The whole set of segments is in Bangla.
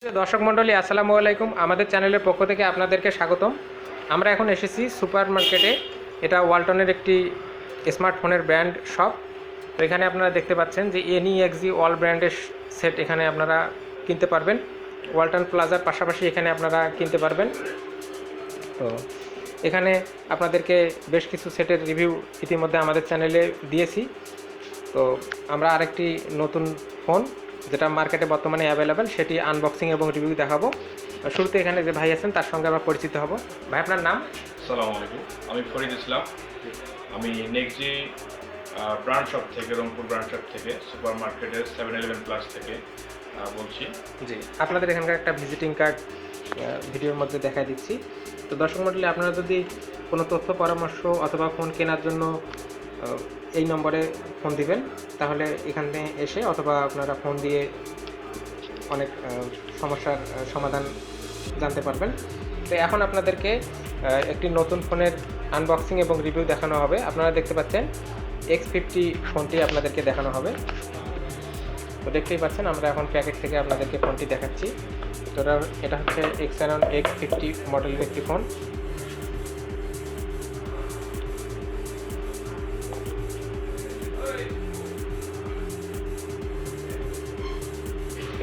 দর্শক মণ্ডলী আসসালামু আলাইকুম। আমাদের চ্যানেলের পক্ষ থেকে আপনাদেরকে স্বাগতম। আমরা এখন এসেছি সুপার মার্কেটে। এটা ওয়ালটনের একটি স্মার্টফোনের ব্র্যান্ড শপ। তো এখানে আপনারা দেখতে পাচ্ছেন যে NEXG অল ব্র্যান্ডের সেট এখানে আপনারা কিনতে পারবেন। ওয়ালটন প্লাজার পাশাপাশি এখানে আপনারা কিনতে পারবেন। তো এখানে আপনাদেরকে বেশ কিছু সেটের রিভিউ ইতিমধ্যে আমাদের চ্যানেলে দিয়েছি। তো আমরা আরেকটি নতুন ফোন যেটা মার্কেটে বর্তমানে অ্যাভেলেবেল সেটি আনবক্সিং এবং রিভিউ দেখাবো। শুরুতে এখানে যে ভাই আছেন তার সঙ্গে আমরা পরিচিত হব। ভাই আপনার নাম? আসসালামু আলাইকুম, আমি ফরিদ ইসলাম। আমি নেক্সজি ব্র্যান্ড শপ থেকে, রংপুর ব্র্যান্ড শপ থেকে, সুপার মার্কেটের 7-Eleven প্লাস থেকে বলছি। জি, আপনাদের এখানকার একটা ভিজিটিং কার্ড ভিডিওর মধ্যে দেখাই দিচ্ছি। তো দর্শক মণ্ডলী, আপনারা যদি কোনো তথ্য পরামর্শ অথবা ফোন কেনার জন্য এই নম্বরে ফোন দিবেন, তাহলে এখানে এসে অথবা আপনারা ফোন দিয়ে অনেক সমস্যার সমাধান জানতে পারবেন। তো এখন আপনাদেরকে একটি নতুন ফোনের আনবক্সিং এবং রিভিউ দেখানো হবে। আপনারা দেখতে পাচ্ছেন X50 ফোনটি আপনাদেরকে দেখানো হবে। তো দেখতেই পাচ্ছেন আমরা এখন প্যাকেট থেকে আপনাদেরকে ফোনটি দেখাচ্ছি। তো এটা হচ্ছে Xenon X50 মডেলের একটি ফোন।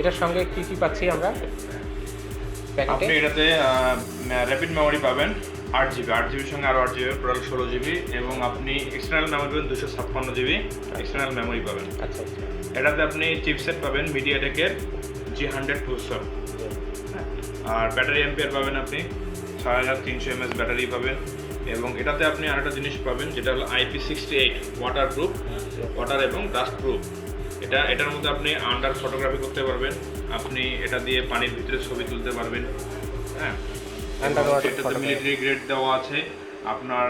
এটার সঙ্গে কি কি পাচ্ছি আমরা প্যাকেটে? আপনি এটাতে র্যাপিড মেমোরি পাবেন 8GB, 8GBর সঙ্গে আরও 8GB, টোটাল 16GB, এবং আপনি এক্সটার্নাল মেমোরি পাবেন 256GB এক্সটার্নাল মেমোরি পাবেন। আচ্ছা আচ্ছা। এটাতে আপনি চিপসেট পাবেন মিডিয়াটেকের G100 প্রসেসর, আর ব্যাটারি এম্পিয়ার পাবেন আপনি 6300 mAh ব্যাটারি পাবেন। এবং এটাতে আপনি আরেকটা জিনিস পাবেন যেটা হলো IP68 ওয়াটারপ্রুফ, ওয়াটার এবং ডাস্ট প্রুফ। এটার মধ্যে আপনি আন্ডার ফটোগ্রাফি করতে পারবেন, আপনি এটা দিয়ে পানির ভিতরে ছবি তুলতে পারবেন। হ্যাঁ, এটাতে মিলিটারি গ্রেড দেওয়া আছে, আপনার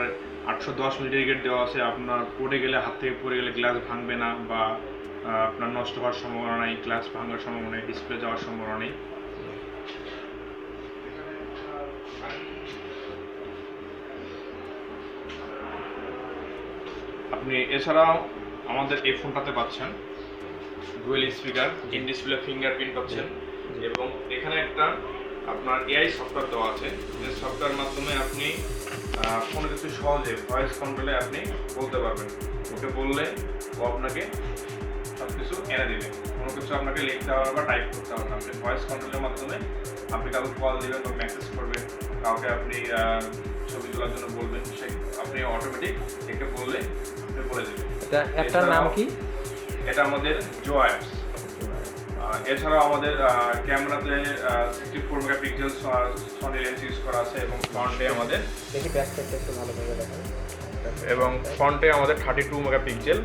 810 মিলিটারি গ্রেড দেওয়া আছে। আপনার পড়ে গেলে, হাত থেকে পড়ে গেলে গ্লাস ভাঙবে না, বা আপনার নষ্ট হওয়ার সম্ভাবনা নেই, গ্লাস ভাঙার সম্ভাবনা নেই, ডিসপ্লে যাওয়ার সম্ভাবনা নেই। আপনি এছাড়াও আমাদের এই ফোনটাতে পাচ্ছেন dual speaker, in display fingerprint পাচ্ছেন, এবং এখানে একটা আপনার AI সফটওয়্যার দেওয়া আছে, যে সফটওয়্যার মাধ্যমে আপনি কোনো কিছু সহজে ভয়েস কন্ট্রোলে আপনি বলতে পারবেন। ওকে বললে ও আপনাকে সব কিছু এনে দেবে, কোনো কিছু আপনাকে লিখতে হবে বা টাইপ করতে হবে না। আপনি ভয়েস কন্ট্রোলের মাধ্যমে আপনি কাউকে কল দেবেন বা মেসেজ করবেন, কাউকে আপনি ছবি তোলার জন্য বলবেন, সে আপনি অটোমেটিক একে বললে আপনি বলে দেবেন। এটার নাম কি? এটা আমাদের জো অ্যাপস। এছাড়াও আমাদের ক্যামেরাতে 64 মেগাপিক্সেল সনি লেন্স ইউজ করা আছে, এবং ফ্রন্টে আমাদের দেখি ব্যাক সাইডটা একটু ভালো করে দেখান। এবং ফ্রন্টে আমাদের 32 মেগাপিক্সেল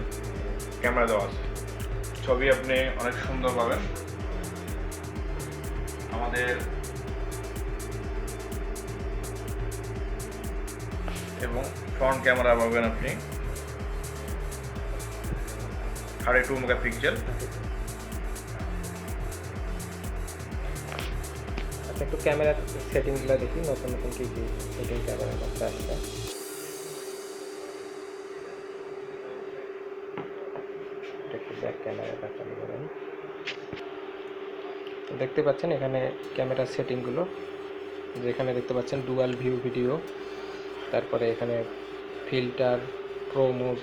ক্যামেরা দেওয়া আছে। ছবি আপনি অনেক সুন্দর পাবেন। আমাদের এবং ফ্রন্ট ক্যামেরা পাবেন আপনি 32 মেগাপিক্সেল। আচ্ছা, একটু ক্যামেরার সেটিংগুলো দেখি, নতুন নতুন কী কী সেটিং ক্যামেরার মধ্যে আসছে। একটু ব্যাক ক্যামেরাটা চালু করেন। দেখতে পাচ্ছেন এখানে ক্যামেরার সেটিংগুলো, যেখানে দেখতে পাচ্ছেন ডুয়াল ভিউ ভিডিও, তারপরে এখানে ফিল্টার, প্রো মোড,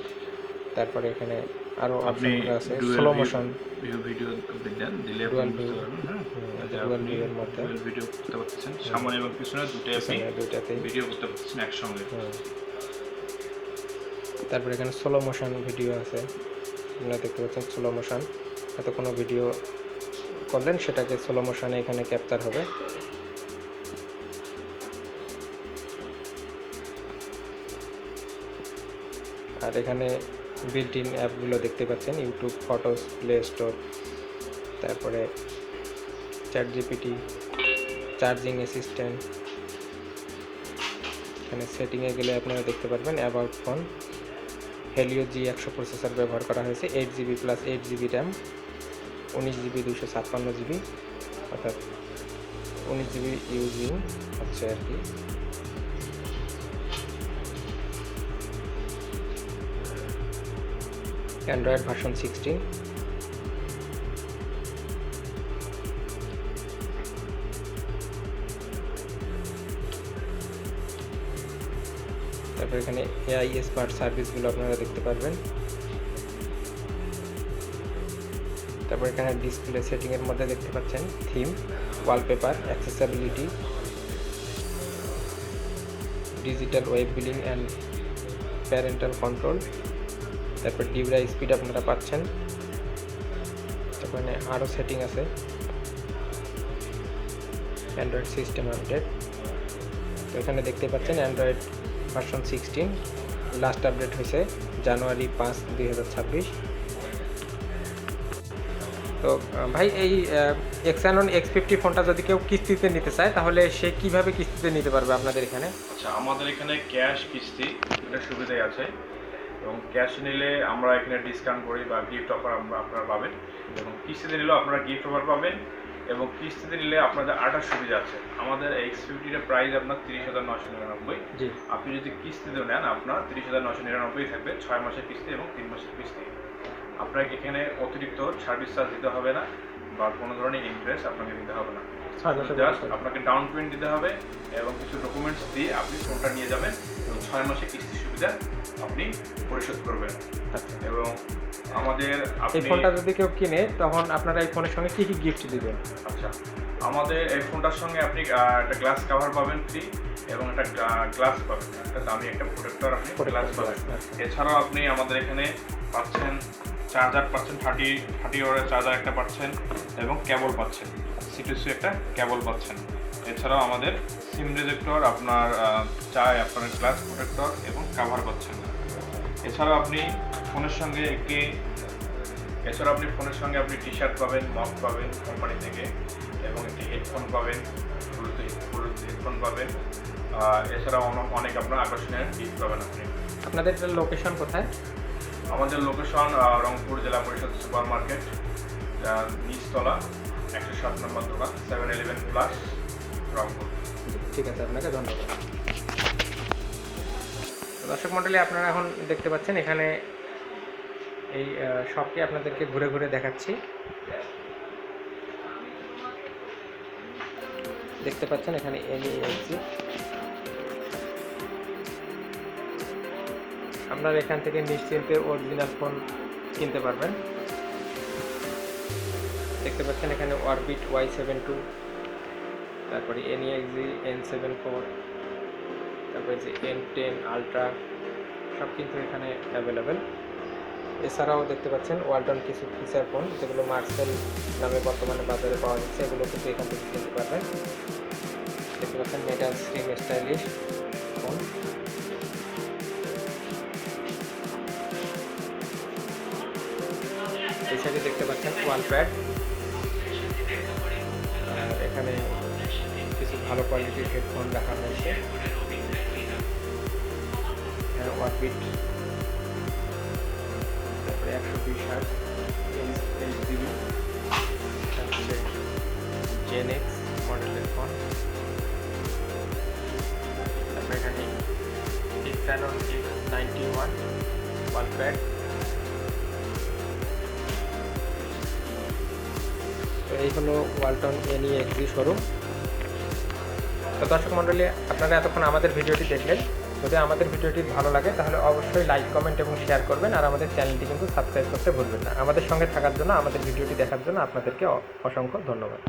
তারপরে এখানে আরও অপশনগুলো আছে, স্লো মোশন ভিডিও আপনি দেন, দিলে ডুয়াল আপনি ভিউ, ডুয়াল ভিউয়ের মধ্যে ভিডিও করতে পারতেছেন, সামনে এবং পিছনে দুইটাতে ভিডিও করতে পারতেছেন একসঙ্গে। তারপরে এখানে স্লো মোশন ভিডিও আছে, আপনারা দেখতে পাচ্ছেন স্লো মোশন। হয়তো কোনো ভিডিও করলেন, সেটাকে স্লো মোশনে এখানে ক্যাপচার হবে। আর এখানে বিল্ট ইন অ্যাপগুলো দেখতে পাচ্ছেন, ইউটিউব, ফটোস, প্লে স্টোর, তারপরে ChatGPT, চার্জিং অ্যাসিস্ট্যান্ট। এখানে সেটিংয়ে গেলে আপনারা দেখতে পারবেন about phone, Helio G100 processor ব্যবহার করা হয়েছে, 8GB plus 8GB RAM, 19GB 256GB, অর্থাৎ 19GB ইউজিং হচ্ছে আর কি। Android version 16। তারপর এখানে এআই স্মার্ট সার্ভিসগুলো আপনারা দেখতে পারবেন। তারপর এখানে ডিসপ্লে সেটিংয়ের মধ্যে দেখতে পাচ্ছেন theme, wallpaper, accessibility, digital web billing and parental control. তারপর ডিভাইস স্পিড আপনারা পাচ্ছেন। তারপরে আরও সেটিং আছে, অ্যান্ড্রয়েড সিস্টেম আপডেট। তো এখানে দেখতে পাচ্ছেন অ্যান্ড্রয়েড ভার্সন 16 লাস্ট আপডেট হয়েছে জানুয়ারি 5, 2026। তো ভাই এই Xenon X50 ফোনটা যদি কেউ কিস্তিতে নিতে চায় তাহলে সে কিভাবে কিস্তিতে নিতে পারবে আপনাদের এখানে? আচ্ছা, আমাদের এখানে ক্যাশ কিস্তি এটা সুবিধাই আছে, এবং ক্যাশ নিলে আমরা এখানে ডিসকাউন্ট করি বা গিফট অফার আপনারা পাবেন, এবং কিস্তিতে নিলেও আপনারা গিফট অফার পাবেন, এবং কিস্তিতে নিলে আপনাদের আরেকটা সুবিধা আছে। আমাদের X50-র প্রাইস আপনার 30,999। জি। আপনি যদি কিস্তিতেও নেন আপনার 30,999 থাকবে, 6 মাসের কিস্তি এবং 3 মাসের কিস্তি। আপনাকে এখানে অতিরিক্ত সার্ভিস চার্জ দিতে হবে না বা কোনো ধরনের ইন্টারেস্ট আপনাকে দিতে হবে না। জাস্ট আপনাকে ডাউন পেমেন্ট দিতে হবে এবং কিছু ডকুমেন্টস দিয়ে আপনি ফোনটা নিয়ে যাবেন এবং 6 মাসে কিস্তি সুবিধা আপনি পরিশোধ করবেন। এবং আমাদের এই ফোনটা যদি কেউ কিনে তখন আপনারা এই ফোনের সঙ্গে কী কী গিফট দিবেন? আচ্ছা, আমাদের এই ফোনটার সঙ্গে আপনি একটা গ্লাস কভার পাবেন ফ্রি, এবং একটা গ্লাস পাবেন, একটা দামি একটা প্রোটেক্টর আপনি গ্লাস পাবেন। এছাড়াও আপনি আমাদের এখানে পাচ্ছেন চার্জার পাচ্ছেন, 30 ওয়াটের চার্জার একটা পাচ্ছেন, এবং কেবল পাচ্ছেন, C2C একটা কেবল পাচ্ছেন। এছাড়াও আমাদের সিম রিজেক্টর, আপনার আপনার গ্লাস প্রোটেক্টর এবং কাভার পাচ্ছেন। এছাড়াও আপনি ফোনের সঙ্গে আপনি টি শার্ট পাবেন, মগ পাবেন কোম্পানি থেকে, এবং একটি হেডফোন পাবেন, ব্লুটুথ হেডফোন পাবেন। এছাড়াও অনেক আপনার আকর্ষণীয় গিফট পাবেন আপনি। আপনাদের লোকেশন কোথায়? আমাদের লোকেশন রংপুর জেলা পরিষদ সুপার মার্কেট, নিচতলা 107 নম্বর দোকান, 7-Eleven প্লাস, রংপুর। ঠিক আছে, আপনাকে ধন্যবাদ। দর্শক মণ্ডলী, আপনারা এখন দেখতে পাচ্ছেন এখানে এই শপটি আপনাদেরকে ঘুরে ঘুরে দেখাচ্ছি। দেখতে পাচ্ছেন এখানে NEXG। আপনারা এখান থেকে নিশ্চিন্তে অরিজিনাল ফোন কিনতে পারবেন। দেখতে পাচ্ছেন এখানে অরবিট Y72, তারপরে NEXG N74, তারপরে যে N10 আলট্রা, সব কিন্তু এখানে অ্যাভেলেবেল। এছাড়াও দেখতে পাচ্ছেন ওয়ালটন কিছু ফিচার ফোন যেগুলো মার্সেল নামে বর্তমানে বাজারে পাওয়া যাচ্ছে, এগুলো কিন্তু এখান থেকে কিনতে পারবেন। দেখতে পাচ্ছেন মেটাল স্ট্রিম স্টাইলিশ ফোন। এই সাইডে দেখতে পাচ্ছেন ওয়ালপ্যাড, এখানে কিছু ভালো কোয়ালিটির হেডফোন রাখা হয়েছে। অরবিট, তারপরে 120 হার্জ HDB, তারপরে GenX মডেলের ফোন, তারপরে এখানে Xenon X91 ওয়ালপ্যাড। তো এই হলো ওয়ালটন NEXG শোরুম। তো দর্শক মণ্ডলী, আপনারা এতক্ষণ আমাদের ভিডিওটি দেখলেন। যদি আমাদের ভিডিওটি ভালো লাগে তাহলে অবশ্যই লাইক, কমেন্ট এবং শেয়ার করবেন, আর আমাদের চ্যানেলটি কিন্তু সাবস্ক্রাইব করতে ভুলবেন না। আমাদের সঙ্গে থাকার জন্য, আমাদের ভিডিওটি দেখার জন্য আপনাদেরকে অসংখ্য ধন্যবাদ।